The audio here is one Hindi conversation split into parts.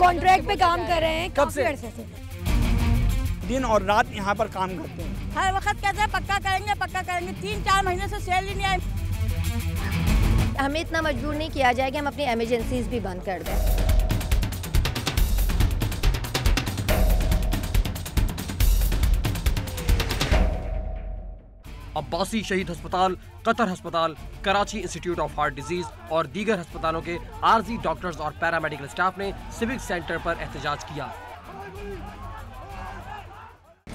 कॉन्ट्रैक्ट पे काम कर रहे हैं कब से? काफी अरसे से। दिन और रात यहाँ पर काम करते हैं। हर वक्त कहते हैं पक्का करेंगे 3-4 महीने से सैलरी नहीं आई। हमें इतना मजबूर नहीं किया जाए कि हम अपनी इमरजेंसीज भी बंद कर दें। अब्बासी शहीद अस्पताल, कतर अस्पताल, Karachi institute of heart disease और दीगर अस्पतालों के आरजी डॉक्टर्स और पैरामेडिकल स्टाफ ने सिविक सेंटर पर एहतजाज किया।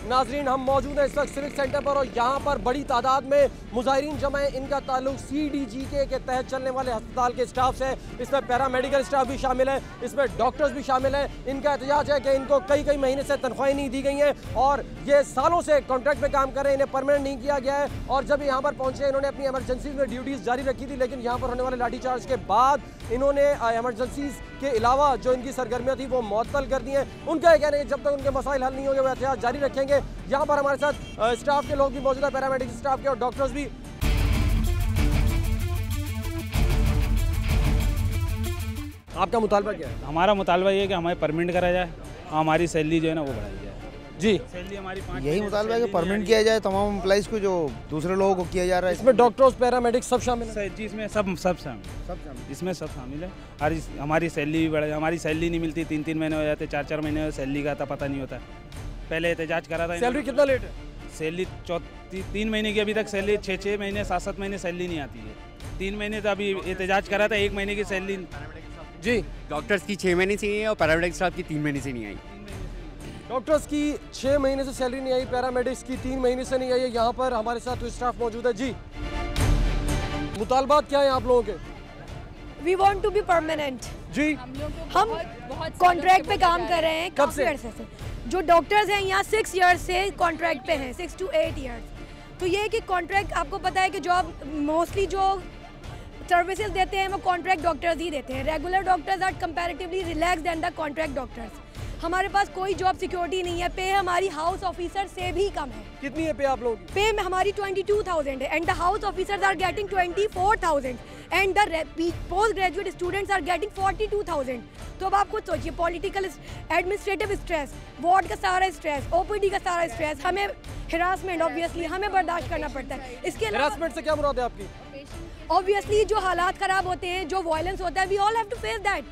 नाजरीन, हम मौजूद हैं इस वक्त सिविक सेंटर पर और यहाँ पर बड़ी तादाद में मुजाहिरीन जमा है। इनका ताल्लुक CDGK के तहत चलने वाले अस्पताल के स्टाफ से। इसमें पैरामेडिकल स्टाफ भी शामिल है, इसमें डॉक्टर्स भी शामिल हैं। इनका एहतजाज है कि इनको कई महीने से तनख्वाहें नहीं दी गई हैं और ये सालों से कॉन्ट्रैक्ट पे काम कर रहे हैं, इन्हें परमानेंट नहीं किया गया है। और जब यहाँ पर पहुँचे इन्होंने अपनी एमरजेंसीज में ड्यूटीज़ जारी रखी थी, लेकिन यहाँ पर होने वाले लाठीचार्ज के बाद इन्होंने एमरजेंसीज के अलावा जो इनकी सरगर्मियाँ थी वो मुअत्तल कर दी हैं। उनका ये कहना है कि जब तक उनके मसाइल हल नहीं होंगे वो एहतजाज जारी रखेंगे। यहाँ पर हमारे साथ स्टाफ के लोग भी मौजूद है, पैरामेडिकल स्टाफ के और डॉक्टर्स भी। आपका मुतालबा क्या है? हमारा मुतालबा ये है कि हमें परमानेंट करा जाए, हमारी सैलरी जो है ना वो बढ़ाई जाए। जी, सैलरी हमारी यही मुतालबा है कि परमानेंट किया जाए तमाम एम्प्लॉइज को जो दूसरे लोगों को किया जा रहा है। इसमें डॉक्टर्स पैरामेडिक्स सब शामिल है? जी, इसमें सब शामिल, इसमें सब शामिल है। और हमारी सैलरी भी बढ़े, हमारी सैलरी नहीं मिलती, 3-3 महीने हो जाते, 4-4 महीने सैलरी का पता नहीं होता। पहले एहतजाज करा था। सैलरी कितना लेट है? सैलरी 3 महीने की अभी तक सैलरी, 6 महीने 7-7 महीने सैलरी नहीं आती है। 3 महीने तो अभी एहतजाज करा था, 1 महीने की सैलरी। जी, डॉक्टर्स की 6 महीने से नहीं है और पैरामेडिक्स स्टाफ की 3 महीने से नहीं आई। डॉक्टर्स की 6 महीने से सैलरी नहीं आई, पैरामेडिक्स की 3 महीने से नहीं आई है। यहाँ पर हमारे साथ तो स्टाफ मौजूद है। जी, मुतालबात क्या है आप लोगों के? We want to be permanent. जी, हम कॉन्ट्रैक्ट पे काम कर रहे हैं कब से? काफी अरसे से। जो डॉक्टर्स हैं यहाँ 6 ईयर्स से कॉन्ट्रैक्ट पे हैं, 6 to 8 ईयर्स। तो ये है कि कॉन्ट्रैक्ट, आपको पता है कि जॉब मोस्टली जो सर्विसेज देते हैं वो कॉन्ट्रैक्ट डॉक्टर्स ही देते हैं। Regular doctors are comparatively relaxed then the contract doctors. हमारे पास कोई जॉब सिक्योरिटी नहीं है। पे हमारी हाउस ऑफिसर से भी कम है। कितनी है पे आप लोगों की? पे में हमारी 22,000 है and the house officers are getting 24,000 and the post graduate students are getting 42,000। तो अब आप खुद सोचिए, पॉलिटिकल एडमिनिस्ट्रेटिव स्ट्रेस, वार्ड का सारा स्ट्रेस, OPD का सारा स्ट्रेस, हमें हिरासमेंट ऑब्वियसली हमें बर्दाश्त करना पड़ता है। इसके अलावा हिरासमेंट से क्या मुराद है आपकी? ऑब्वियसली जो हालात खराब होते हैं, जो वायलेंस होता है, we all have to face that.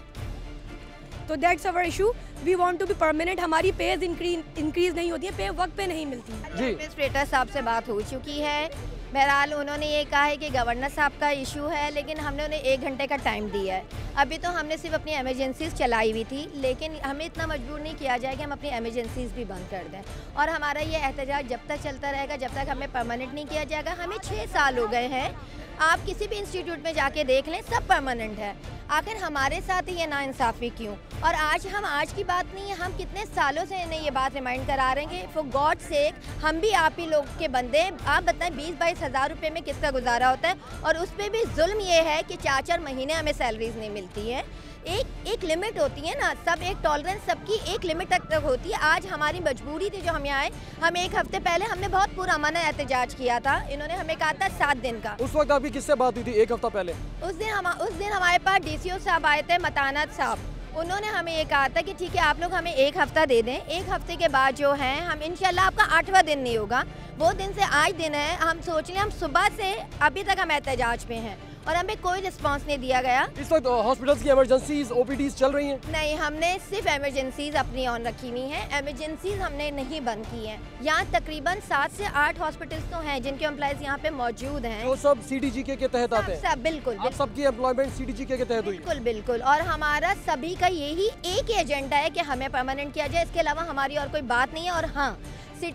तो that's our issue. We want to be permanent. हमारी पेज इंक्रीज नहीं होती है, पे वक्त पे नहीं मिलती। एडमिनिस्ट्रेटर साहब से बात हो चुकी है। बहरहाल उन्होंने ये कहा है कि गवर्नर साहब का इशू है, लेकिन हमने उन्हें 1 घंटे का टाइम दिया है। अभी तो हमने सिर्फ अपनी एमरजेंसीज चलाई हुई थी, लेकिन हमें इतना मजबूर नहीं किया जाए कि हम अपनी एमरजेंसीज भी बंद कर दें। और हमारा ये एहतजाज जब तक चलता रहेगा, जब तक हमें परमानेंट नहीं किया जाएगा। हमें 6 साल हो गए हैं, आप किसी भी इंस्टीट्यूट में जाके देख लें, सब परमानेंट है। आखिर हमारे साथ ही ये नाइंसाफ़ी क्यों? और आज की बात नहीं है, हम कितने सालों से इन्हें ये बात रिमाइंड करा रहे हैं कि फॉर गॉड सेक हम भी आप ही लोग के बंदे। आप बताएं 20-22 हज़ार रुपये में किसका गुजारा होता है? और उस पर भी जुल्म ये है कि 4-4 महीने हमें सैलरीज नहीं मिलती है। एक लिमिट होती है ना, सब एक टॉलरेंस सबकी एक लिमिट तक होती है। आज हमारी मजबूरी थी जो हम यहाँ आए। हम 1 हफ्ते पहले हमने बहुत पुरअमन एहतजाज किया था। इन्होंने हमें कहा था 7 दिन का। उस वक्त आपकी किससे बात हुई थी 1 हफ्ता पहले? उस दिन हमारे पास DCO साहब आए थे, मतानात साहब। उन्होंने हमें ये कहा था कि ठीक है, आप लोग हमें 1 हफ्ता दे दें। 1 हफ्ते के बाद जो है हम इंशाल्लाह, आपका 8वां दिन नहीं होगा, वो दिन से आज दिन है। हम सोच लें, हम सुबह से अभी तक हम एहतजाज पे हैं और हमें कोई रिस्पांस नहीं दिया गया। इस वक्त हॉस्पिटल्स की एमरजेंसीज, OPDs चल रही हैं? नहीं, हमने सिर्फ एमरजेंसीज अपनी ऑन रखी हुई हैं। एमरजेंसीज हमने नहीं बंद की हैं। यहाँ तकरीबन 7 से 8 हॉस्पिटल्स तो हैं जिनके एम्प्लॉयज़ यहाँ पे मौजूद हैं, जो सब CDGK के तहत आते हैं। सब बिल्कुल। आप सबकी एम्प्लॉयमेंट CDGK के तहत हुई? बिल्कुल। और हमारा सभी का यही एक ही एजेंडा है कि हमें परमानेंट किया जाए। इसके अलावा हमारी और कोई बात नहीं है। और हाँ,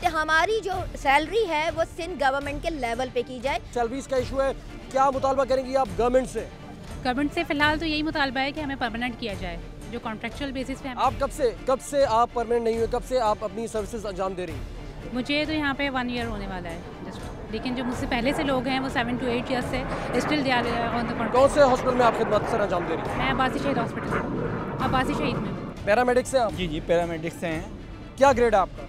हमारी जो सैलरी है वो सिंध गवर्नमेंट के लेवल पे की जाए। सैलरीज का इशू है, क्या मुतालबा करेंगी आप गवर्नमेंट से? गवर्नमेंट से फिलहाल तो यही मुतालबा है कि हमें परमानेंट किया जाए, जो कॉन्ट्रेक्चुअल बेसिस पे। आप कब से आप परमानेंट नहीं हुए? कब से आप अपनी सर्विसेज अंजाम दे रही हैं? मुझे तो यहाँ पे 1 ईयर होने वाला है जस्ट, लेकिन जो मुझसे पहले से लोग हैं वो 7 to 8 ईयर्स से still they are on the contract. कौन से हॉस्पिटल में आप खिदमत सर अंजाम दे रही हैं? मैं अब्बासी शहीद हॉस्पिटल, अब्बासी शहीद में। पैरामेडिक्स से आप? जी, पैरामेडिक्स से हैं। क्या ग्रेड है आपका?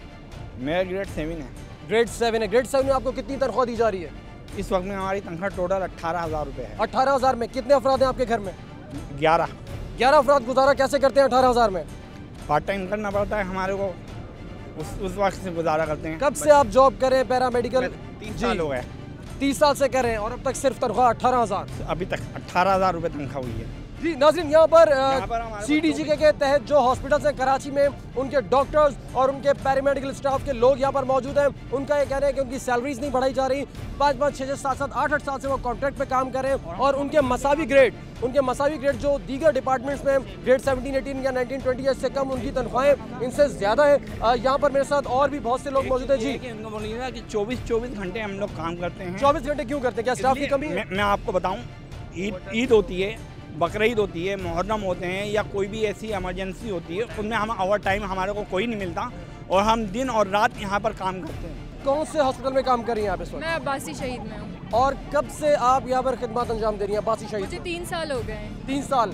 मेरा ग्रेड 7 है। ग्रेड 7 है। ग्रेड 7 में आपको कितनी तनख्वाह दी जा रही है? इस वक्त में हमारी तनख्वाह टोटल 18,000 रुपये है। 18,000 में कितने अफराद हैं आपके घर में? 11 अफराद गुजारा कैसे करते हैं 18,000 में? पार्ट टाइम करना पड़ता है हमारे को, उस वक्त से गुजारा करते हैं। कब से आप जॉब कर रहे हैं पैरामेडिकल? 3 साल हो गए। 30 साल से कर रहे हैं और अब तक सिर्फ तनख्वाह 18,000? अभी तक 18,000 रुपये तनख्वाह हुई है। जी नाज़रीन, यहाँ पर हमारे CDG के तहत जो हॉस्पिटल्स हैं कराची में, उनके डॉक्टर्स और उनके पैरामेडिकल स्टाफ के लोग यहाँ पर मौजूद हैं। उनका ये कहना है कि उनकी सैलरीज नहीं बढ़ाई जा रही। 5-5, 6-6, 7-7, 8-8 साल से वो कॉन्ट्रैक्ट पे काम कर रहे हैं और उनके मसावी ग्रेड जो दीगर डिपार्टमेंट्स में ग्रेड 17, 18 या 19, 20 इससे कम, उनकी तनख्वाहें इनसे ज़्यादा है। यहाँ पर मेरे साथ और भी बहुत से लोग मौजूद हैं। जी, उनको बोलिए ना कि 24 घंटे हम लोग काम करते हैं। 24 घंटे क्यों करते हैं? क्या स्टाफ की कमी है? मैं आपको बताऊँ, ईद होती है, बकरीद होती है, मुहर्रम होते हैं या कोई भी ऐसी इमरजेंसी होती है, उनमें हम ओवर टाइम हमारे को कोई नहीं मिलता और हम दिन और रात यहाँ पर काम करते हैं। कौन से हॉस्पिटल में काम कर रही हैं आप इस वक्त? मैं अब्बासी शहीद में हूँ। और कब से आप यहाँ पर खिदमत अंजाम दे रही हैं अब्बासी शहीद? मुझे 3 साल हो गए हैं। 3 साल।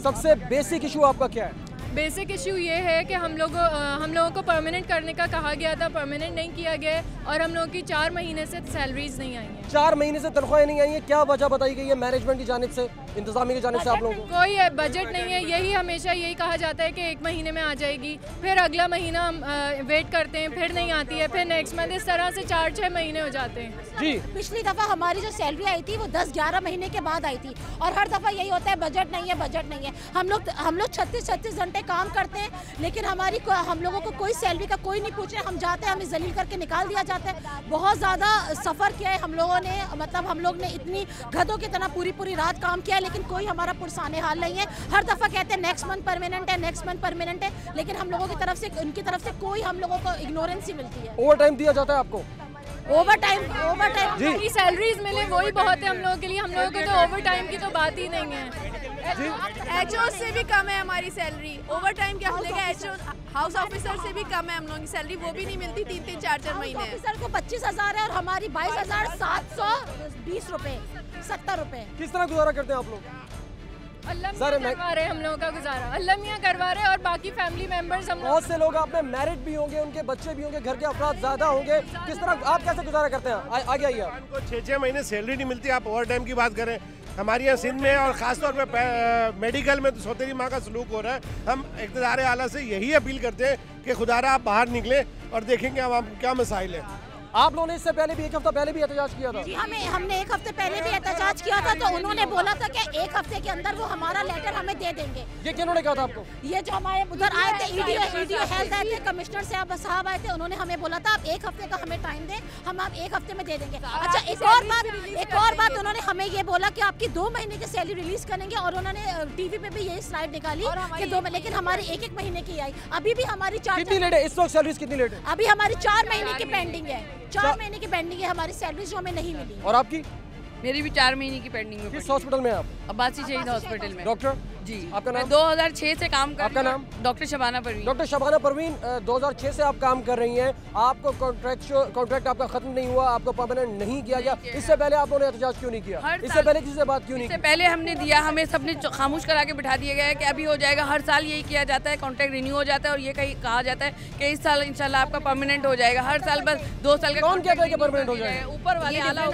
सबसे बेसिक इशू आपका क्या है? बेसिक इशू ये है कि हम लोगों को परमानेंट करने का कहा गया था, परमानेंट नहीं किया गया है और हम लोगों की 4 महीने से सैलरीज नहीं आई हैं। 4 महीने से तनख्वाहें नहीं आई हैं। क्या वजह बताई गई है मैनेजमेंट की जानिब से, इंतजामी की जानिब से आप लोगों को? कोई बजट नहीं है, यही हमेशा यही कहा जाता है कि 1 महीने में आ जाएगी, फिर अगला महीना हम वेट करते हैं, फिर नहीं आती है, फिर नेक्स्ट मंथ, इस तरह से 4-6 महीने हो जाते हैं। जी, पिछली दफ़ा हमारी जो सैलरी आई थी वो 10-11 महीने के बाद आई थी और हर दफ़ा यही होता है बजट नहीं है, बजट नहीं है। हम लोग 36 घंटे काम करते हैं लेकिन हम लोगों को कोई सैलरी का कोई नहीं पूछ रहे। हम जाते हैं, हमें जलील करके निकाल दिया जाता है। बहुत ज़्यादा सफ़र किया है हम लोगों ने, मतलब हम लोग ने इतनी गधों की तरह पूरी रात काम किया है लेकिन कोई हमारा पुरसाने हाल नहीं है। हर दफ़ा कहते हैं नेक्स्ट मंथ परमानेंट है, नेक्स्ट मंथ परमानेंट है, लेकिन हम लोगों की तरफ से, उनकी तरफ से कोई हम लोगों को इग्नोरेंस ही मिलती है। ओवर टाइम दिया जाता है आपको? ओवर टाइम जी, सैलरीज मिले वही बहुत है हम लोगों के लिए। हम लोगों को तो ओवर टाइम की तो बात ही नहीं है। HO से भी कम है हमारी सैलरी। ओवर टाइम क्या मिलेगा? HO हाउस ऑफिसर से भी कम है हम लोगों की सैलरी, वो भी नहीं मिलती 3-3, 4-4 महीने। ऑफिसर को 25,000 है और हमारी 22,720 रुपए, 70 रुपए। किस तरह गुजारा करते हैं आप लोग? अल्लाह मियां करवा रहे हैं हम लोगों का गुजारा, अल्लाह मियां करवा रहे हैं और बाकी फैमिली मेंबर्स हम। बहुत से लोग आप में मैरिड भी होंगे, उनके बच्चे भी होंगे, घर के अफराद ज्यादा होंगे, किस तरह आप कैसे गुजारा करते हैं? आगे आइए। हमको 6-6 महीने सैलरी नहीं मिलती, आप ओवर टाइम की बात करें। हमारे यहाँ सिंध में और ख़ासतौर पे मेडिकल में तो सौतेली माँ का सलूक हो रहा है। हम इक़्तिदार आला से यही अपील करते हैं कि खुदारा आप बाहर निकलें और देखेंगे अब क्या मसाइल है। आप लोगों ने इससे पहले भी 1 हफ्ता पहले भी एहतजाज किया था? जी, हमने 1 हफ्ते पहले भी एहतजाज किया था तो उन्होंने बोला था कि 1 हफ्ते के अंदर वो हमारा लेटर हमें दे देंगे। ये किन्होंने कहा था आपको? ये जो हमारे उधर आए थे, ईडीओ हेल्थ आए थे, कमिश्नर साहब आए थे, उन्होंने हमें बोला था आप 1 हफ्ते का हमें टाइम दें, हम आप 1 हफ्ते में दे देंगे। अच्छा, एक और बात उन्होंने हमें ये बोला कि आपकी 2 महीने की सैलरी रिलीज करेंगे और उन्होंने टीवी पे भी यही स्लाइड निकाली कि 2 महीने, लेकिन हमारी 1-1 महीने की आई। अभी भी हमारी 4 कितनी लेट है इस वक्त? सैलरी कितनी लेट है? अभी हमारी 4 महीने की पेंडिंग है, 4 महीने की पेंडिंग है हमारी सैलरी जो हमें नहीं मिली। और आपकी? मेरी भी 4 महीने की पेंडिंग में। किस हॉस्पिटल में आप? अब्बासी शहीद हॉस्पिटल में। डॉक्टर जी, आपका नाम? 2006 से काम कर। आपका नाम? डॉक्टर शबाना परवीन। डॉक्टर शबाना परवीन, 2006 से आप काम कर रही हैं। आपको कॉन्ट्रैक्ट आपका खत्म नहीं हुआ, आपको परमानेंट नहीं किया गया। इससे पहले आप लोगों ने एहतजाज क्यों नहीं किया? इससे पहले किसी से बात क्यों नहीं की? पहले हमने दिया, हमें सबने खामोश करा के बिठा दिया गया है कि अभी हो जाएगा। हर साल यही किया जाता है, कॉन्ट्रैक्ट रिन्यू हो जाता है और ये कहा जाता है कि इस साल इंशाल्लाह आपका परमानेंट हो जाएगा। हर साल बस 2 साल का। कौन कहता है कि परमानेंट हो जाएगा? ऊपर वाले आला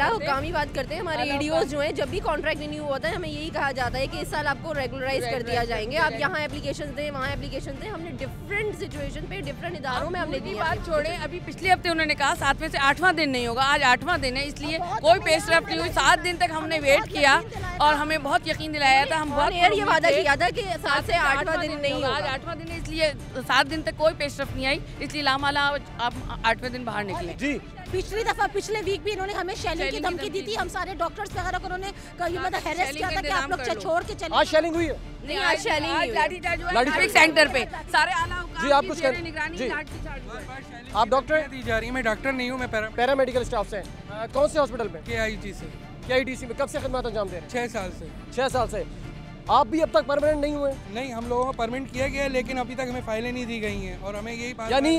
हुकाम ही बात करते हैं। हमारे ईडीओ जो है, जब भी कॉन्ट्रैक्ट रिन्यू होता है हमें यही कहा जाता है कि इस साल आपको रेगुलराइज कर दिया जाएंगे, आप यहाँ एप्लीकेशन दें, वहाँ एप्लीकेशन दें। हमने डिफरेंट सिचुएशन पे डिफरेंट इदारों में हमने दी बात छोड़े। अभी पिछले हफ्ते उन्होंने कहा 7वें से 8वां दिन नहीं होगा, आज 8वां दिन है, इसलिए कोई पेशरफ नहीं हुई। 7 दिन तक हमने वेट किया और हमें बहुत यकीन दिलाया था, हम बहुत ये वादा किया था कि 7 से 8वां दिन नहीं होगा। आज 8वां दिन है, इसलिए 7 दिन तक कोई पेशरफ नहीं आई, इसलिए लामाला आप 8वें दिन बाहर निकले। जी, पिछले वीक भी इन्होंने हमें शेलिंग की धमकी दी थी। हम सारे डॉक्टर्स वगैरह को उन्होंने हैरेस किया था कि आप लोग छोड़ के चले। आज शेलिंग हुई है? नहीं, आज शेलिंग हुई है। लाठीचार्ज सेंटर पे सारे आला जी, आप कुछ कर जी, आप डॉक्टर दी जा रही है। मैं डॉक्टर नहीं हूँ, मैं पैरामेडिकल स्टाफ से। कौन से हॉस्पिटल में? KIT से। KIT में कब से खिदमत अंजाम दे रहे हैं? 6 साल से। 6 साल से। आप भी अब तक परमानेंट नहीं हुए? नहीं, हम लोगों को परमानेंट किया गया है लेकिन अभी तक हमें फाइलें नहीं दी गई हैं और हमें यही यानी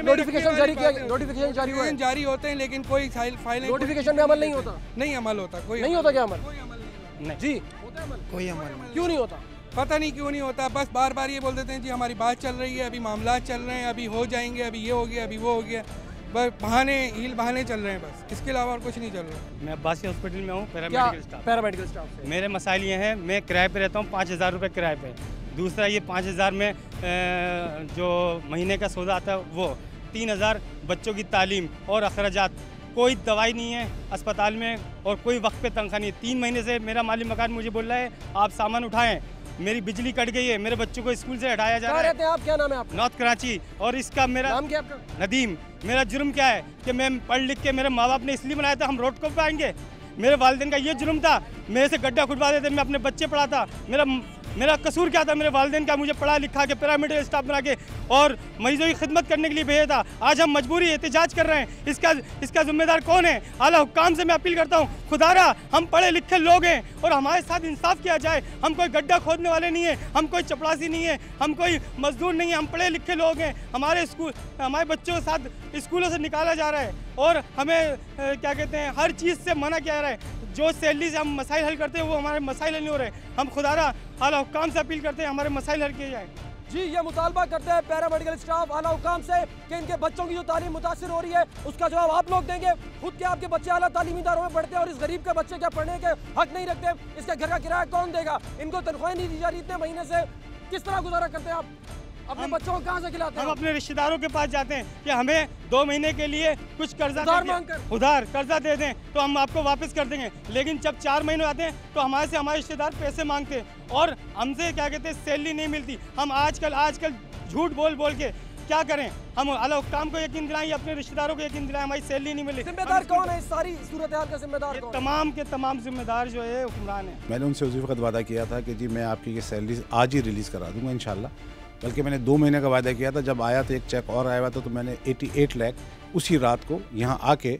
नोटिफिकेशन जारी किया, नोटिफिकेशन जारी हुआ है? जारी होते हैं लेकिन कोई फाइलें, नोटिफिकेशन में अमल नहीं होता? नहीं अमल होता, कोई नहीं होता। क्या अमल? कोई अमल नहीं जी, कोई अमल नहीं। क्यों नहीं होता? पता नहीं क्यों नहीं होता। बस बार बार ये बोल देते हैं जी हमारी बात चल रही है, अभी मामला चल रहे हैं, अभी हो जाएंगे, अभी ये हो गया, अभी वो हो गया। बस बहाने चल रहे हैं बस, इसके अलावा और कुछ नहीं चल रहा। मैं अब्बासी हॉस्पिटल में हूँ, पैरामेडिकल स्टाफ। पैरामेडिकल स्टाफ से। मेरे मसाइल ये हैं, मैं किराए पे रहता हूँ, 5,000 रुपये किराए पे। दूसरा ये 5,000 में जो महीने का सौदा आता है वो, 3,000 बच्चों की तालीम और अखराजात, कोई दवाई नहीं है अस्पताल में और कोई वक्त पे तनख्वाह नहीं है। 3 महीने से मेरा माली मकान मुझे बोल रहा है आप सामान उठाएं, मेरी बिजली कट गई है, मेरे बच्चों को स्कूल से हटाया जा रहा है। आप क्या नाम है आपका? नॉर्थ कराची। और इसका मेरा नाम क्या आपका? नदीम। मेरा जुर्म क्या है कि मैं पढ़ लिख के, मेरे माँ बाप ने इसलिए बनाया था हम रोड को पाएंगे। मेरे वालिदैन का ये जुर्म था, मेरे से गड्ढा खुदवा देते, मैं अपने बच्चे पढ़ाता। मेरा कसूर क्या था? मेरे वालिदैन का मुझे पढ़ा लिखा के पैरामेडिकल स्टाफ बना के और मरीजों की खिदमत करने के लिए भेजा था। आज हम मजबूरी एहतजाज कर रहे हैं, इसका जिम्मेदार कौन है? आला हुक्काम से मैं अपील करता हूँ, खुदारा हम पढ़े लिखे लोग हैं और हमारे साथ इंसाफ किया जाए। हम कोई गड्ढा खोदने वाले नहीं है, हम कोई चपरासी नहीं है, हम कोई मजदूर नहीं है, हम पढ़े लिखे लोग हैं। हमारे बच्चों के साथ स्कूलों से निकाला जा रहा है और हमें क्या कहते हैं हर चीज़ से मना किया जा रहा है। जो सैलरी से हम मसाइल हल करते हैं वो हमारे मसाइल हल नहीं हो रहे। हम खुदारा आला हुक्काम से अपील करते हैं हमारे मसाइल हल किए जाए। जी, ये मुतालबा करते हैं पैरामेडिकल स्टाफ आला हुक्काम से कि इनके बच्चों की जो तालीम मुतासिर हो रही है उसका जवाब आप लोग देंगे। खुद के आपके बच्चे आला तालीमी इदारों में पढ़ते हैं और इस गरीब के बच्चे क्या पढ़ने के हक नहीं रखते? इसके घर का किराया कौन देगा? इनको तनख्वाह नहीं दी जा रही इतने महीने से, किस तरह गुजारा करते हैं आप? अपने बच्चों को कहाँ से खिलाते हैं? हम अपने रिश्तेदारों के पास जाते हैं कि हमें 2 महीने के लिए कुछ कर्जा उधार कर्जा दे दें तो हम आपको वापस कर देंगे। लेकिन जब 4 महीने आते हैं तो हमारे से हमारे रिश्तेदार पैसे मांगते हैं और हमसे क्या कहते हैं सैलरी नहीं मिलती। हम आजकल झूठ बोल के क्या करें? हम आला हुक्काम को यकीन दिलाएं, अपने रिश्तेदारों को यकीन दिलाएं, हमारी सैलरी नहीं मिली। जिम्मेदार कौन है इस सारी सूरत हाल का? जिम्मेदार कौन? तमाम के तमाम जिम्मेदार जो है हुक्मरान है। मैंने उनसे उसी वक्त वादा किया था कि जी मैं आपकी ये सैलरी आज ही रिलीज़ करा दूंगा इंशाल्लाह। बल्कि मैंने 2 महीने का वादा किया था। जब आया तो एक चेक और आया हुआ था तो मैंने 88 लाख उसी रात को यहाँ आके